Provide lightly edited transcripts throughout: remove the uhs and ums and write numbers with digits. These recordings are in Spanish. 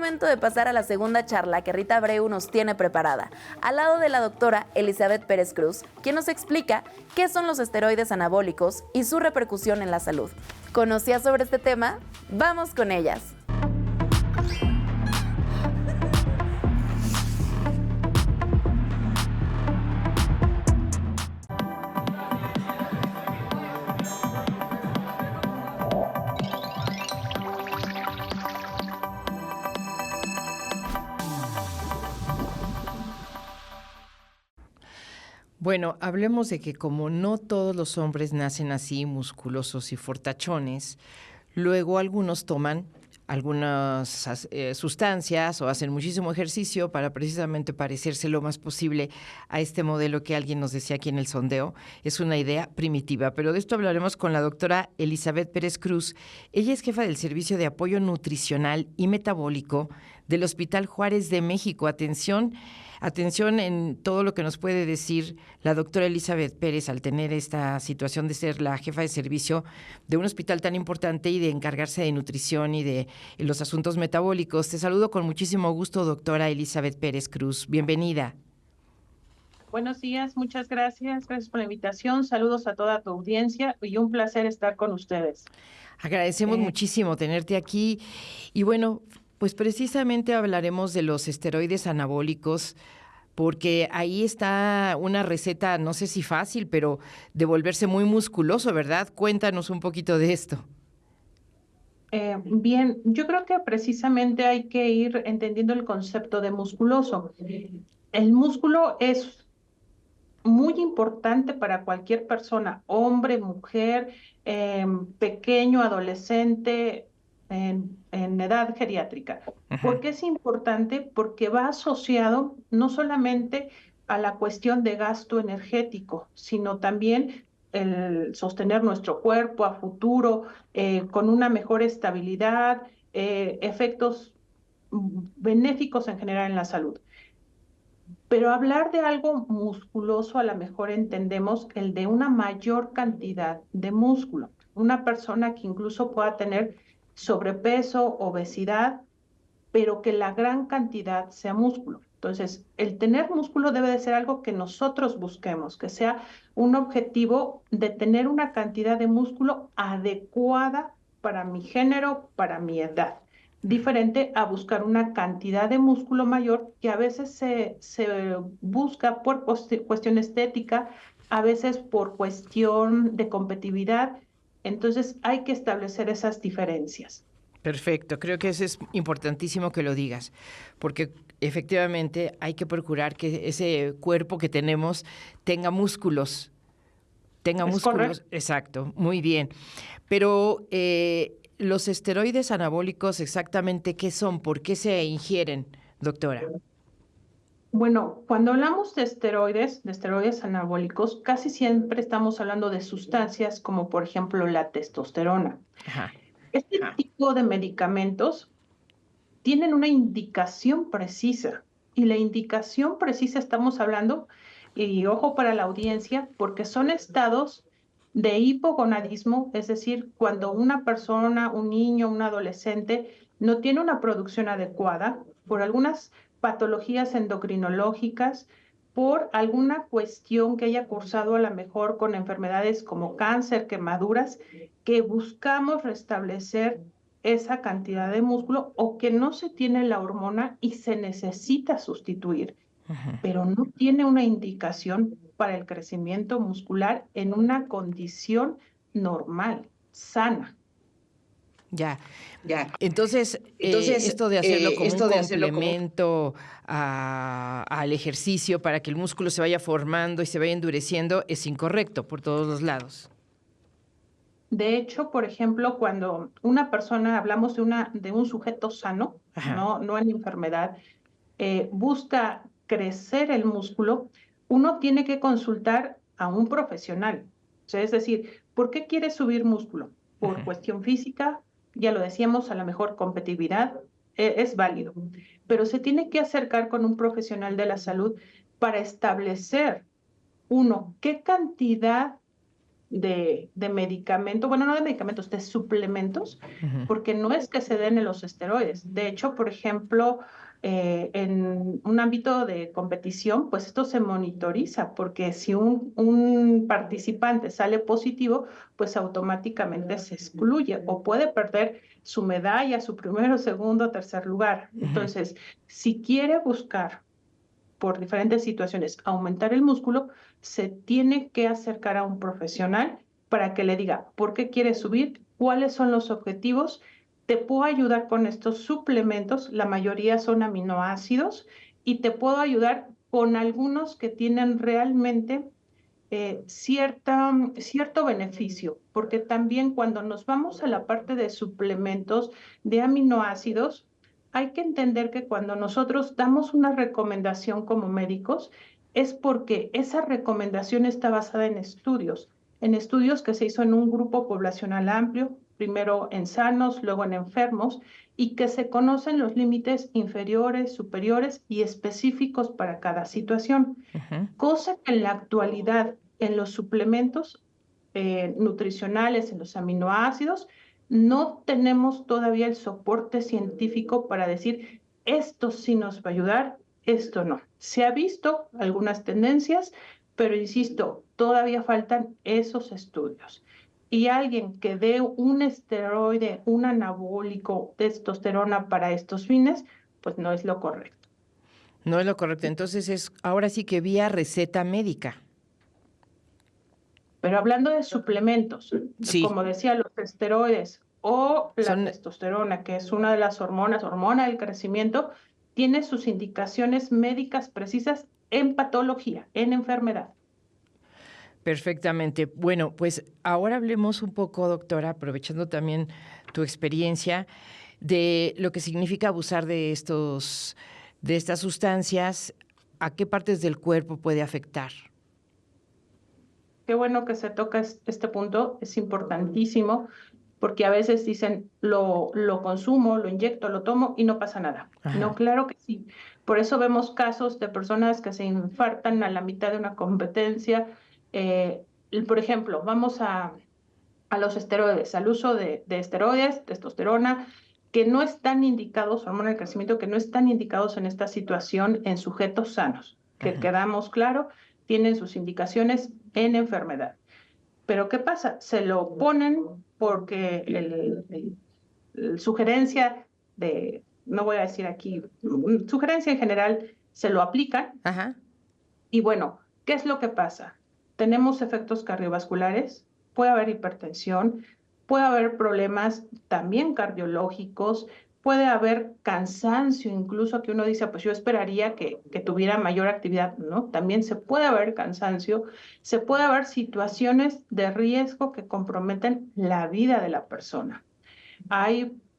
momento de pasar a la segunda charla que Rita Abreu nos tiene preparada, al lado de la doctora Elizabeth Pérez Cruz, quien nos explica qué son los esteroides anabólicos y su repercusión en la salud. ¿Conocías sobre este tema? ¡Vamos con ellas! Bueno, hablemos de que como no todos los hombres nacen así, musculosos y fortachones, luego algunos toman algunas sustancias o hacen muchísimo ejercicio para precisamente parecerse lo más posible a este modelo que alguien nos decía aquí en el sondeo. Es una idea primitiva, pero de esto hablaremos con la doctora Elizabeth Pérez Cruz. Ella es jefa del Servicio de Apoyo Nutricional y Metabólico del Hospital Juárez de México. Atención en todo lo que nos puede decir la doctora Elizabeth Pérez al tener esta situación de ser la jefa de servicio de un hospital tan importante y de encargarse de nutrición y de los asuntos metabólicos. Te saludo con muchísimo gusto, doctora Elizabeth Pérez Cruz. Bienvenida. Buenos días, muchas gracias. Gracias por la invitación. Saludos a toda tu audiencia y un placer estar con ustedes. Agradecemos muchísimo tenerte aquí. Y bueno, pues precisamente hablaremos de los esteroides anabólicos, porque ahí está una receta, no sé si fácil, pero de volverse muy musculoso, ¿verdad? Cuéntanos un poquito de esto. Bien, yo creo que precisamente hay que ir entendiendo el concepto de musculoso. El músculo es muy importante para cualquier persona, hombre, mujer, pequeño, adolescente, en edad geriátrica. ¿Por qué es importante? Porque va asociado no solamente a la cuestión de gasto energético, sino también el sostener nuestro cuerpo a futuro, con una mejor estabilidad, efectos benéficos en general en la salud. Pero hablar de algo musculoso, a lo mejor entendemos el de una mayor cantidad de músculo. Una persona que incluso pueda tener sobrepeso, obesidad, pero que la gran cantidad sea músculo. Entonces, el tener músculo debe de ser algo que nosotros busquemos, que sea un objetivo de tener una cantidad de músculo adecuada para mi género, para mi edad. Diferente a buscar una cantidad de músculo mayor que a veces se busca por cuestión estética, a veces por cuestión de competitividad. Entonces hay que establecer esas diferencias. Perfecto, creo que eso es importantísimo que lo digas, porque efectivamente hay que procurar que ese cuerpo que tenemos tenga músculos. Correcto. Exacto, muy bien. Pero los esteroides anabólicos, exactamente qué son, ¿por qué se ingieren, doctora? Bueno, cuando hablamos de esteroides anabólicos, casi siempre estamos hablando de sustancias como por ejemplo la testosterona. Ajá. Este tipo de medicamentos tienen una indicación precisa, y la indicación precisa estamos hablando, y ojo para la audiencia, porque son estados de hipogonadismo, es decir, cuando una persona, un niño, un adolescente no tiene una producción adecuada por algunas patologías endocrinológicas, por alguna cuestión que haya cursado a lo mejor con enfermedades como cáncer, quemaduras, que buscamos restablecer esa cantidad de músculo, o que no se tiene la hormona y se necesita sustituir, pero no tiene una indicación para el crecimiento muscular en una condición normal, sana. Ya. Entonces, esto de hacerlo como un complemento al ejercicio para que el músculo se vaya formando y se vaya endureciendo es incorrecto por todos los lados. De hecho, por ejemplo, cuando una persona, hablamos de un sujeto sano, no en enfermedad, busca crecer el músculo, uno tiene que consultar a un profesional. O sea, es decir, ¿por qué quiere subir músculo? Por cuestión física, ya lo decíamos, a lo mejor competitividad, es válido, pero se tiene que acercar con un profesional de la salud para establecer, uno, qué cantidad de medicamento, bueno, no de medicamentos, de suplementos, Ujú. porque no es que se den en los esteroides. De hecho, por ejemplo, en un ámbito de competición, pues esto se monitoriza, porque si un participante sale positivo, pues automáticamente se excluye o puede perder su medalla, su primero, segundo, tercer lugar. Ujú. Entonces, si quiere buscar por diferentes situaciones aumentar el músculo, se tiene que acercar a un profesional para que le diga por qué quiere subir, cuáles son los objetivos. Te puedo ayudar con estos suplementos, la mayoría son aminoácidos, y te puedo ayudar con algunos que tienen realmente cierto beneficio, porque también cuando nos vamos a la parte de suplementos de aminoácidos, hay que entender que cuando nosotros damos una recomendación como médicos, es porque esa recomendación está basada en estudios que se hizo en un grupo poblacional amplio, primero en sanos, luego en enfermos, y que se conocen los límites inferiores, superiores y específicos para cada situación, Ujú. cosa que en la actualidad en los suplementos nutricionales, en los aminoácidos, no tenemos todavía el soporte científico para decir esto sí nos va a ayudar, esto no. Se ha visto algunas tendencias, pero insisto, todavía faltan esos estudios. Y alguien que dé un esteroide, un anabólico, testosterona para estos fines, pues no es lo correcto. No es lo correcto. Entonces es ahora sí que vía receta médica. Pero hablando de suplementos, Sí, como decía, los esteroides o la son testosterona, que es una de las hormonas, hormona del crecimiento, tiene sus indicaciones médicas precisas en patología, en enfermedad. perfectamente. Bueno, pues ahora hablemos un poco, doctora, aprovechando también tu experiencia, de lo que significa abusar de estas sustancias, a qué partes del cuerpo puede afectar. Qué bueno que se toca este punto, es importantísimo, porque a veces dicen, lo consumo, lo inyecto, lo tomo y no pasa nada. No, Ajá. claro que sí. Por eso vemos casos de personas que se infartan a la mitad de una competencia. Por ejemplo, vamos a los esteroides, al uso de esteroides, testosterona, que no están indicados, hormona del crecimiento, que no están indicados en esta situación en sujetos sanos, que Ajá. quedamos claro, tienen sus indicaciones en enfermedad. Pero ¿qué pasa? Se lo ponen porque sugerencia de, no voy a decir aquí, sugerencia en general, se lo aplican Ajá. y bueno, ¿qué es lo que pasa? Tenemos efectos cardiovasculares, puede haber hipertensión, puede haber problemas también cardiológicos, puede haber cansancio, incluso que uno dice, pues yo esperaría que tuviera mayor actividad, ¿no? También se puede haber cansancio, se puede haber situaciones de riesgo que comprometen la vida de la persona.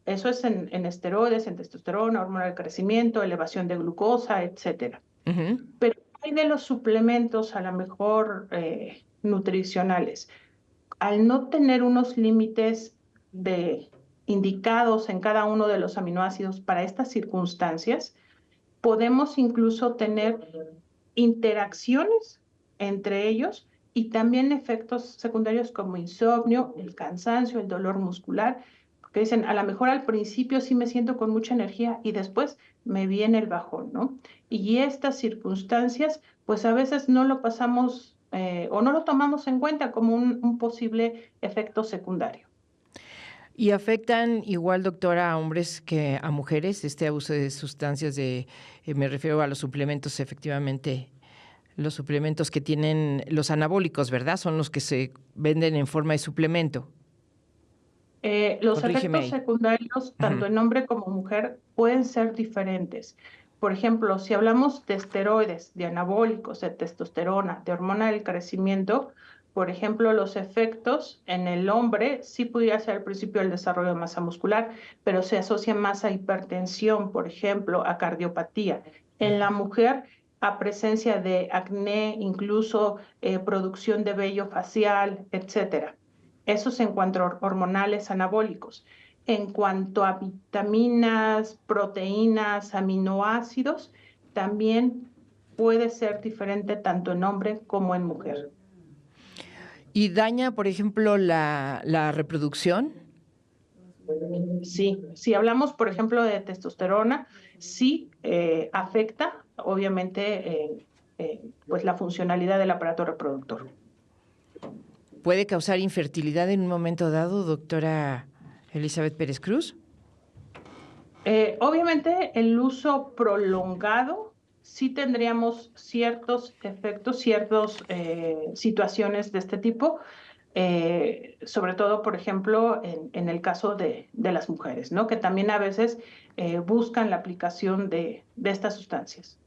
Eso es en esteroides, en testosterona, hormona del crecimiento, elevación de glucosa, etcétera. Ujú. Pero hay de los suplementos, a lo mejor nutricionales, al no tener unos límites de, indicados en cada uno de los aminoácidos para estas circunstancias, podemos incluso tener interacciones entre ellos y también efectos secundarios como insomnio, el cansancio, el dolor muscular, porque dicen, a lo mejor al principio sí me siento con mucha energía y después me viene el bajón, ¿no? Y estas circunstancias, pues a veces no lo pasamos o no lo tomamos en cuenta como un posible efecto secundario. ¿Y afectan igual, doctora, a hombres que a mujeres este abuso de sustancias me refiero a los suplementos, efectivamente, los suplementos que tienen los anabólicos, ¿verdad? Son los que se venden en forma de suplemento. Los Corrígeme efectos ahí. secundarios, Ujú. tanto en hombre como mujer, pueden ser diferentes. Por ejemplo, si hablamos de esteroides, de anabólicos, de testosterona, de hormona del crecimiento, por ejemplo, los efectos en el hombre sí pudiera ser al principio el desarrollo de masa muscular, pero se asocia más a hipertensión, por ejemplo, a cardiopatía. En la mujer, a presencia de acné, incluso producción de vello facial, etcétera. Eso es en cuanto a hormonales anabólicos. En cuanto a vitaminas, proteínas, aminoácidos, también puede ser diferente tanto en hombre como en mujer. ¿Y daña, por ejemplo, la reproducción? Sí, si hablamos, por ejemplo, de testosterona, sí afecta, obviamente, pues la funcionalidad del aparato reproductor. ¿Puede causar infertilidad en un momento dado, doctora Elizabeth Pérez Cruz? Obviamente, el uso prolongado sí tendríamos ciertos efectos, ciertas situaciones de este tipo, sobre todo, por ejemplo, en el caso de las mujeres, ¿no? Que también a veces buscan la aplicación de estas sustancias.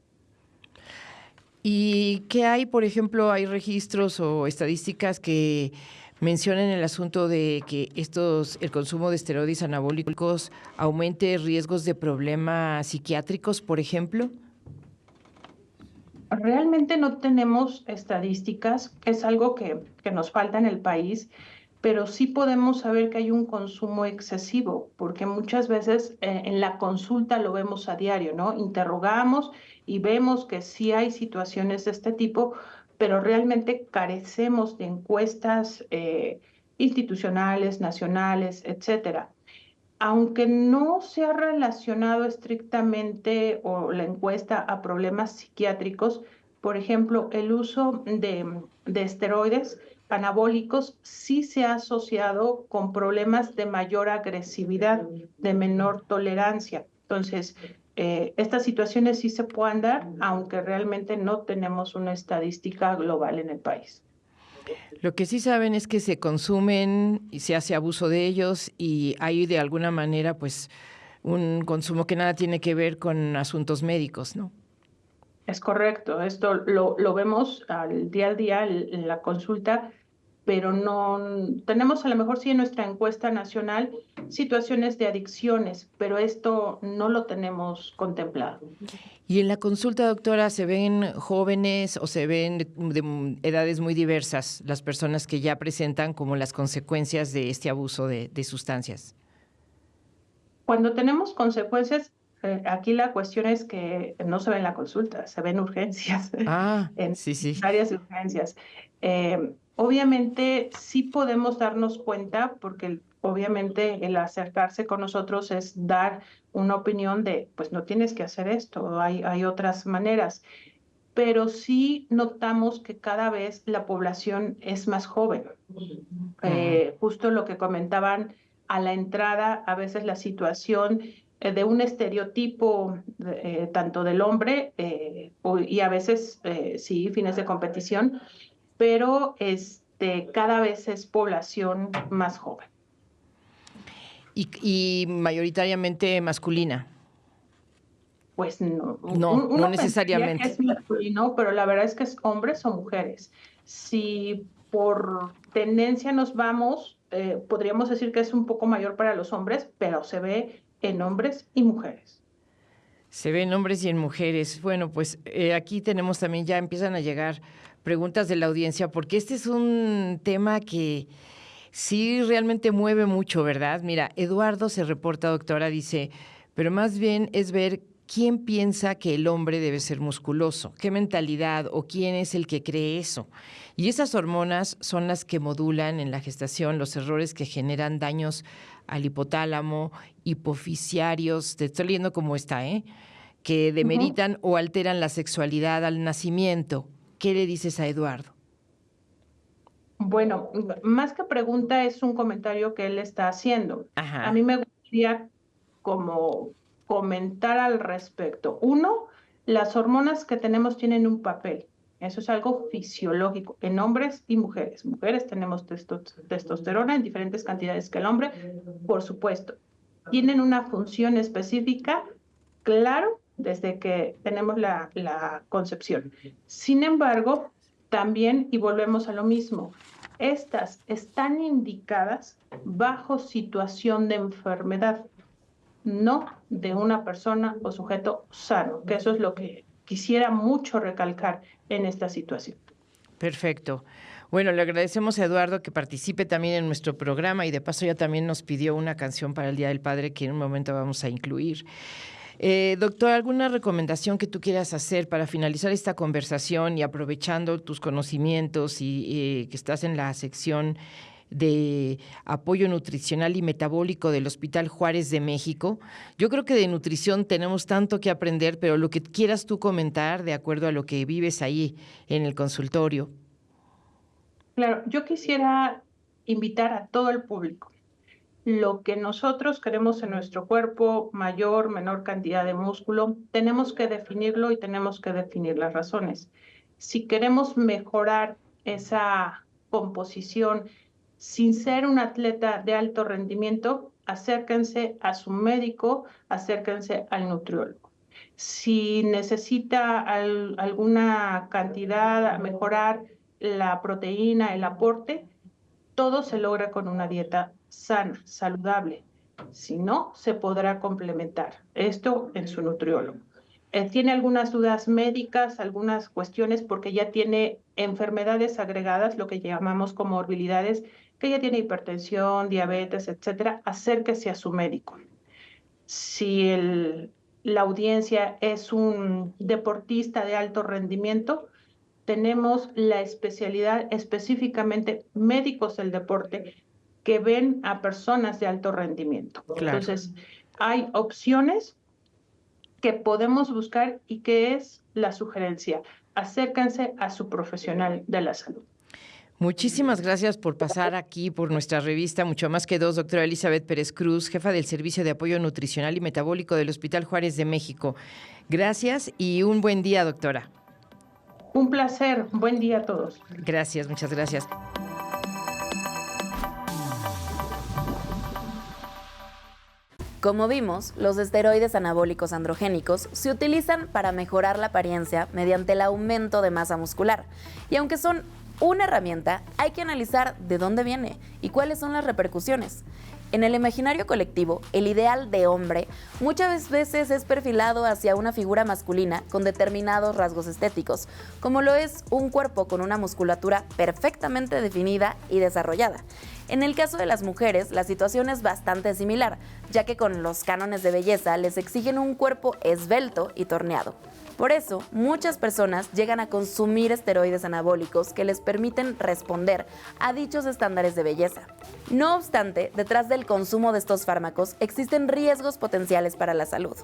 ¿Y qué hay, por ejemplo, hay registros o estadísticas que mencionan el asunto de que el consumo de esteroides anabólicos aumente riesgos de problemas psiquiátricos, por ejemplo? Realmente no tenemos estadísticas, es algo que nos falta en el país, pero sí podemos saber que hay un consumo excesivo, porque muchas veces en la consulta lo vemos a diario, ¿no? Interrogamos y vemos que sí hay situaciones de este tipo, pero realmente carecemos de encuestas institucionales, nacionales, etcétera. Aunque no se ha relacionado estrictamente o la encuesta a problemas psiquiátricos, por ejemplo, el uso de esteroides anabólicos sí se ha asociado con problemas de mayor agresividad, de menor tolerancia. Entonces, estas situaciones sí se pueden dar, aunque realmente no tenemos una estadística global en el país. Lo que sí saben es que se consumen y se hace abuso de ellos y hay de alguna manera pues un consumo que nada tiene que ver con asuntos médicos, ¿no? Es correcto, esto lo vemos al día en la consulta, pero no tenemos a lo mejor sí en nuestra encuesta nacional situaciones de adicciones, pero esto no lo tenemos contemplado. Y en la consulta, doctora, ¿se ven jóvenes o se ven de edades muy diversas las personas que ya presentan como las consecuencias de este abuso de sustancias? Cuando tenemos consecuencias, aquí la cuestión es que no se ve en la consulta, se ven urgencias, Ah, en sí, sí. áreas de urgencias. Obviamente sí podemos darnos cuenta, porque obviamente el acercarse con nosotros es dar una opinión de, pues no tienes que hacer esto, hay otras maneras, pero sí notamos que cada vez la población es más joven. Ujú. Justo lo que comentaban a la entrada, a veces la situación de un estereotipo tanto del hombre y a veces sí, fines de competición, pero cada vez es población más joven. Y mayoritariamente masculina. Pues no, No, no uno pensaría que necesariamente. es masculino, pero la verdad es que es hombres o mujeres. Si por tendencia nos vamos, podríamos decir que es un poco mayor para los hombres, pero se ve en hombres y mujeres. Se ven hombres y en mujeres. Bueno, pues aquí tenemos también, ya empiezan a llegar preguntas de la audiencia, porque este es un tema que sí realmente mueve mucho, ¿verdad? Mira, Eduardo se reporta, doctora, dice, pero más bien es ver quién piensa que el hombre debe ser musculoso, qué mentalidad o quién es el que cree eso. Y esas hormonas son las que modulan en la gestación los errores que generan daños al hipotálamo, hipofisiarios, te estoy leyendo cómo está, que Ujú. demeritan o alteran la sexualidad al nacimiento. ¿Qué le dices a Eduardo? Bueno, más que pregunta es un comentario que él está haciendo. A Ajá. mí me gustaría como comentar al respecto. Uno, las hormonas que tenemos tienen un papel. Eso es algo fisiológico en hombres y mujeres. Mujeres tenemos testosterona en diferentes cantidades que el hombre, por supuesto. Tienen una función específica, claro, desde que tenemos la concepción. Sin embargo, también, y volvemos a lo mismo, estas están indicadas bajo situación de enfermedad, no de una persona o sujeto sano, que eso es lo que quisiera mucho recalcar en esta situación. Perfecto. Bueno, le agradecemos a Eduardo que participe también en nuestro programa y de paso ya también nos pidió una canción para el Día del Padre que en un momento vamos a incluir. Doctor, ¿alguna recomendación que tú quieras hacer para finalizar esta conversación y aprovechando tus conocimientos y que estás en la sección de apoyo nutricional y metabólico del Hospital Juárez de México? Yo creo que de nutrición tenemos tanto que aprender, pero lo que quieras tú comentar de acuerdo a lo que vives ahí en el consultorio. Claro, yo quisiera invitar a todo el público. Lo que nosotros queremos en nuestro cuerpo, mayor, menor cantidad de músculo, tenemos que definirlo y tenemos que definir las razones. Si queremos mejorar esa composición sin ser un atleta de alto rendimiento, acérquense a su médico, acérquense al nutriólogo. Si necesita alguna cantidad a mejorar la proteína, el aporte, todo se logra con una dieta sana, saludable. Si no, se podrá complementar. Esto en su nutriólogo. Tiene algunas dudas médicas, algunas cuestiones porque ya tiene enfermedades agregadas, lo que llamamos comorbilidades, que ya tiene hipertensión, diabetes, etcétera. Acérquese a su médico. Si la audiencia es un deportista de alto rendimiento, tenemos la especialidad específicamente médicos del deporte que ven a personas de alto rendimiento. Claro. Entonces, hay opciones que podemos buscar y que es la sugerencia. Acérquense a su profesional de la salud. Muchísimas gracias por pasar aquí por nuestra revista Mucho Más que Dos, doctora Elizabeth Pérez Cruz, jefa del Servicio de Apoyo Nutricional y Metabólico del Hospital Juárez de México. Gracias y un buen día, doctora. Un placer. Buen día a todos. Gracias, muchas gracias. Como vimos, los esteroides anabólicos androgénicos se utilizan para mejorar la apariencia mediante el aumento de masa muscular. Y aunque son una herramienta, hay que analizar de dónde viene y cuáles son las repercusiones. En el imaginario colectivo, el ideal de hombre muchas veces es perfilado hacia una figura masculina con determinados rasgos estéticos, como lo es un cuerpo con una musculatura perfectamente definida y desarrollada. En el caso de las mujeres, la situación es bastante similar, ya que con los cánones de belleza les exigen un cuerpo esbelto y torneado. Por eso, muchas personas llegan a consumir esteroides anabólicos que les permiten responder a dichos estándares de belleza. No obstante, detrás del consumo de estos fármacos existen riesgos potenciales para la salud.